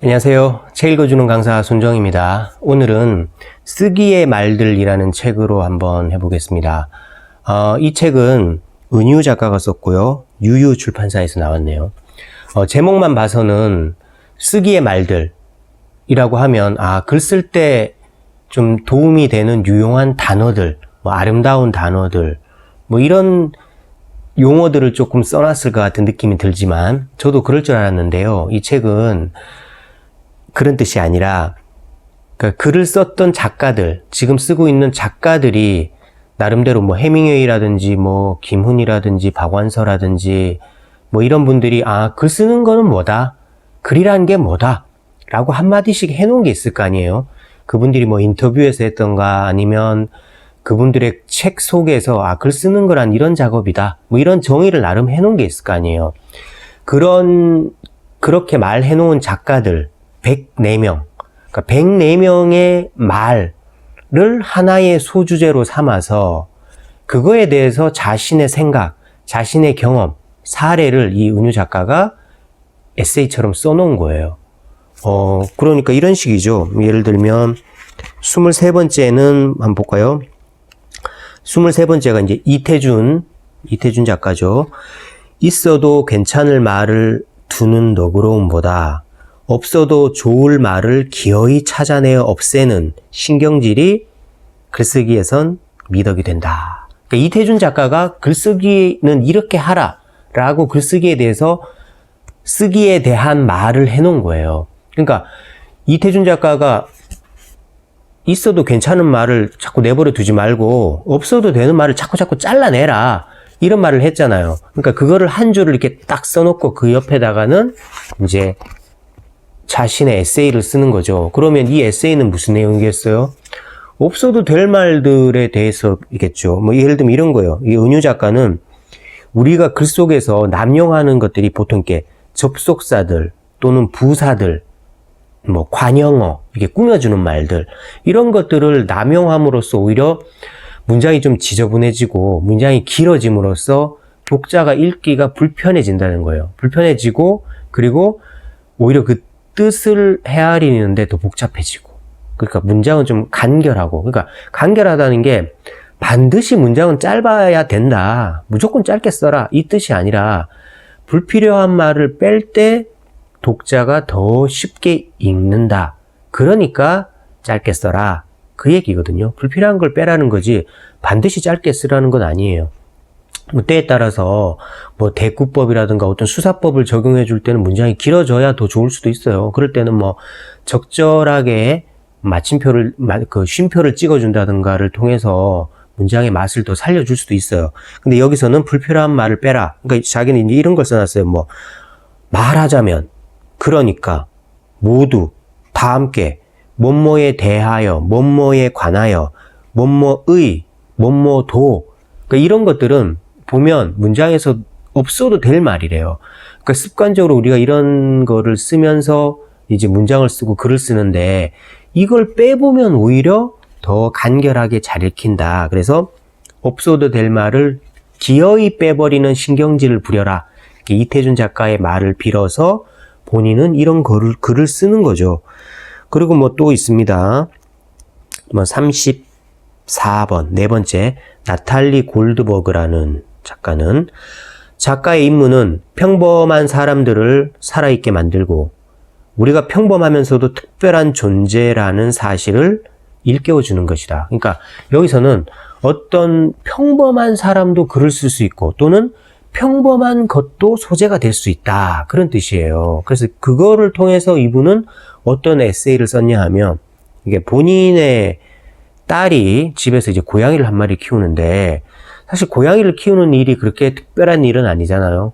안녕하세요. 책 읽어주는 강사 손정입니다. 오늘은 쓰기의 말들이라는 책으로 한번 해보겠습니다. 이 책은 은유 작가가 썼고요. 유유 출판사에서 나왔네요. 제목만 봐서는 쓰기의 말들이라고 하면 글 쓸 때 좀 도움이 되는 유용한 단어들, 아름다운 단어들, 이런 용어들을 조금 써놨을 것 같은 느낌이 들지만 저도 그럴 줄 알았는데요. 이 책은 그런 뜻이 아니라 글을 썼던 작가들, 지금 쓰고 있는 작가들이 나름대로 해밍웨이라든지 김훈이라든지 박완서라든지 이런 분들이 글 쓰는 거는 뭐다? 글이란 게 뭐다? 라고 한마디씩 해놓은 게 있을 거 아니에요. 그분들이 인터뷰에서 했던가 아니면 그분들의 책 속에서 글 쓰는 거란 이런 작업이다. 이런 정의를 나름 해놓은 게 있을 거 아니에요. 그렇게 말해놓은 작가들 104명, 그러니까 104명의 말을 하나의 소주제로 삼아서 그거에 대해서 자신의 생각, 자신의 경험, 사례를 이 은유 작가가 에세이처럼 써놓은 거예요. 그러니까 이런 식이죠. 예를 들면 23번째는 한번 볼까요? 23번째가 이제 이태준 작가죠. 있어도 괜찮을 말을 두는 너그러움보다 없어도 좋을 말을 기어이 찾아내어 없애는 신경질이 글쓰기에선 미덕이 된다. 그러니까 이태준 작가가 글쓰기는 이렇게 하라 라고 글쓰기에 대해서 쓰기에 대한 말을 해놓은 거예요. 그러니까 이태준 작가가 있어도 괜찮은 말을 자꾸 내버려 두지 말고 없어도 되는 말을 자꾸 잘라내라 이런 말을 했잖아요. 그러니까 그거를 한 줄을 이렇게 딱 써놓고 그 옆에다가는 이제 자신의 에세이를 쓰는 거죠. 그러면 이 에세이는 무슨 내용이겠어요? 없어도 될 말들에 대해서이겠죠. 예를 들면 이런 거예요. 이 은유 작가는 우리가 글 속에서 남용하는 것들이 보통 이렇게 접속사들 또는 부사들, 관형어, 이게 꾸며주는 말들, 이런 것들을 남용함으로써 오히려 문장이 좀 지저분해지고 문장이 길어짐으로써 독자가 읽기가 불편해진다는 거예요. 불편해지고 그리고 오히려 그 뜻을 헤아리는데 더 복잡해지고, 그러니까 문장은 좀 간결하고, 그러니까 간결하다는 게 반드시 문장은 짧아야 된다, 무조건 짧게 써라 이 뜻이 아니라 불필요한 말을 뺄 때 독자가 더 쉽게 읽는다, 그러니까 짧게 써라 그 얘기거든요. 불필요한 걸 빼라는 거지 반드시 짧게 쓰라는 건 아니에요. 때에 따라서 대꾸법이라든가 어떤 수사법을 적용해 줄 때는 문장이 길어져야 더 좋을 수도 있어요. 그럴 때는 적절하게 마침표를, 쉼표를 찍어준다든가를 통해서 문장의 맛을 더 살려줄 수도 있어요. 근데 여기서는 불필요한 말을 빼라. 그러니까 자기는 이제 이런 걸 써놨어요. 말하자면, 그러니까, 모두, 다 함께, 뭐뭐에 대하여, 뭐뭐에 관하여, 뭐뭐의, 뭐뭐도, 그러니까 이런 것들은 보면 문장에서 없어도 될 말이래요. 그러니까 습관적으로 우리가 이런 거를 쓰면서 이제 문장을 쓰고 글을 쓰는데 이걸 빼보면 오히려 더 간결하게 잘 읽힌다. 그래서 없어도 될 말을 기어이 빼버리는 신경질을 부려라. 이태준 작가의 말을 빌어서 본인은 이런 글을 쓰는 거죠. 그리고 또 있습니다. 34번, 네 번째, 나탈리 골드버그라는 작가는 작가의 임무는 평범한 사람들을 살아있게 만들고 우리가 평범하면서도 특별한 존재라는 사실을 일깨워주는 것이다. 그러니까 여기서는 어떤 평범한 사람도 글을 쓸 수 있고 또는 평범한 것도 소재가 될 수 있다, 그런 뜻이에요. 그래서 그거를 통해서 이분은 어떤 에세이를 썼냐 하면, 이게 본인의 딸이 집에서 이제 고양이를 한 마리 키우는데 사실 고양이를 키우는 일이 그렇게 특별한 일은 아니잖아요.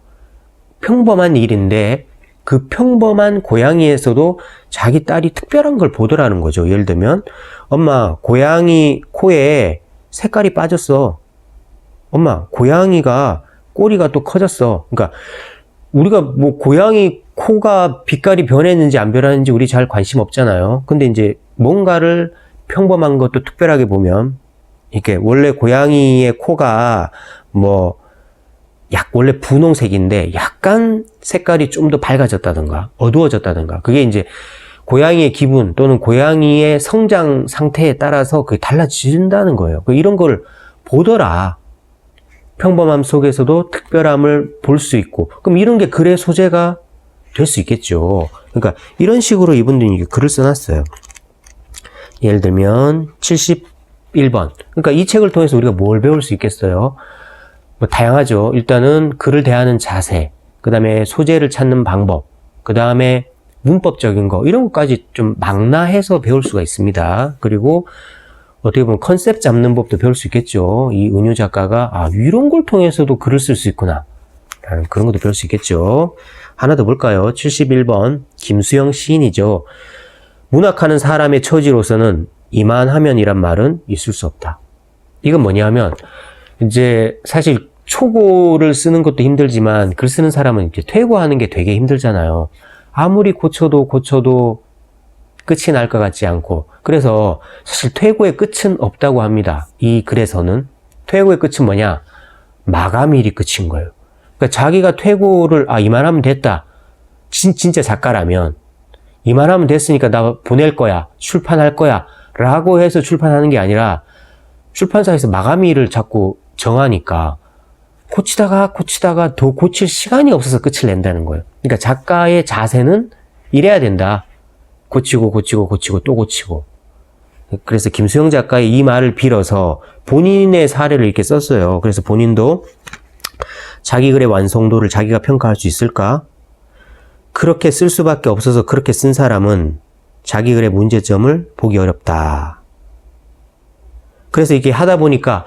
평범한 일인데 그 평범한 고양이에서도 자기 딸이 특별한 걸 보더라는 거죠. 예를 들면 엄마, 고양이 코에 색깔이 빠졌어. 엄마, 고양이가 꼬리가 또 커졌어. 그러니까 우리가 고양이 코가 빛깔이 변했는지 안 변했는지 우리 잘 관심 없잖아요. 근데 이제 뭔가를 평범한 것도 특별하게 보면, 이렇게 원래 고양이의 코가 원래 분홍색인데 약간 색깔이 좀 더 밝아졌다든가 어두워졌다든가 그게 이제 고양이의 기분 또는 고양이의 성장 상태에 따라서 그게 달라진다는 거예요. 이런 걸 보더라. 평범함 속에서도 특별함을 볼 수 있고 그럼 이런 게 글의 소재가 될 수 있겠죠. 그러니까 이런 식으로 이분들이 글을 써놨어요. 예를 들면 71번. 그러니까 이 책을 통해서 우리가 뭘 배울 수 있겠어요? 뭐 다양하죠. 일단은 글을 대하는 자세, 그 다음에 소재를 찾는 방법, 그 다음에 문법적인 거 이런 것까지 좀 망라해서 배울 수가 있습니다. 그리고 어떻게 보면 컨셉 잡는 법도 배울 수 있겠죠. 이 은유 작가가 이런 걸 통해서도 글을 쓸 수 있구나 라는 그런 것도 배울 수 있겠죠. 하나 더 볼까요? 71번 김수영 시인이죠. 문학하는 사람의 처지로서는 이만하면이란 말은 있을 수 없다. 이건 뭐냐면 이제 사실 초고를 쓰는 것도 힘들지만 글 쓰는 사람은 이제 퇴고하는 게 되게 힘들잖아요. 아무리 고쳐도 끝이 날 것 같지 않고 그래서 사실 퇴고의 끝은 없다고 합니다. 이 글에서는 퇴고의 끝은 뭐냐? 마감일이 끝인 거예요. 그러니까 자기가 퇴고를 이만하면 됐다. 진짜 작가라면 이만하면 됐으니까 나 보낼 거야. 출판할 거야. 라고 해서 출판하는 게 아니라 출판사에서 마감일을 자꾸 정하니까 고치다가 더 고칠 시간이 없어서 끝을 낸다는 거예요. 그러니까 작가의 자세는 이래야 된다. 고치고 또 고치고. 그래서 김수영 작가의 이 말을 빌어서 본인의 사례를 이렇게 썼어요. 그래서 본인도 자기 글의 완성도를 자기가 평가할 수 있을까? 그렇게 쓸 수밖에 없어서 그렇게 쓴 사람은 자기 글의 문제점을 보기 어렵다. 그래서 이렇게 하다 보니까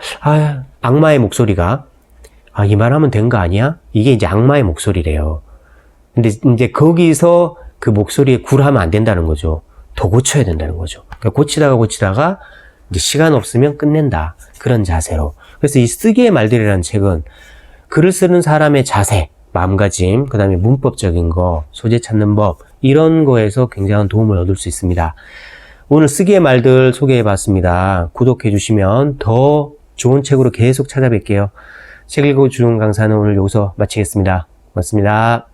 악마의 목소리가 이 말하면 된 거 아니야? 이게 이제 악마의 목소리래요. 근데 이제 거기서 그 목소리에 굴하면 안 된다는 거죠. 더 고쳐야 된다는 거죠. 그러니까 고치다가 이제 시간 없으면 끝낸다. 그런 자세로. 그래서 이 쓰기의 말들이라는 책은 글을 쓰는 사람의 자세, 마음가짐, 그 다음에 문법적인 거, 소재 찾는 법 이런 거에서 굉장한 도움을 얻을 수 있습니다. 오늘 쓰기의 말들 소개해봤습니다. 구독해 주시면 더 좋은 책으로 계속 찾아뵐게요. 책 읽어주는 강사는 오늘 여기서 마치겠습니다. 고맙습니다.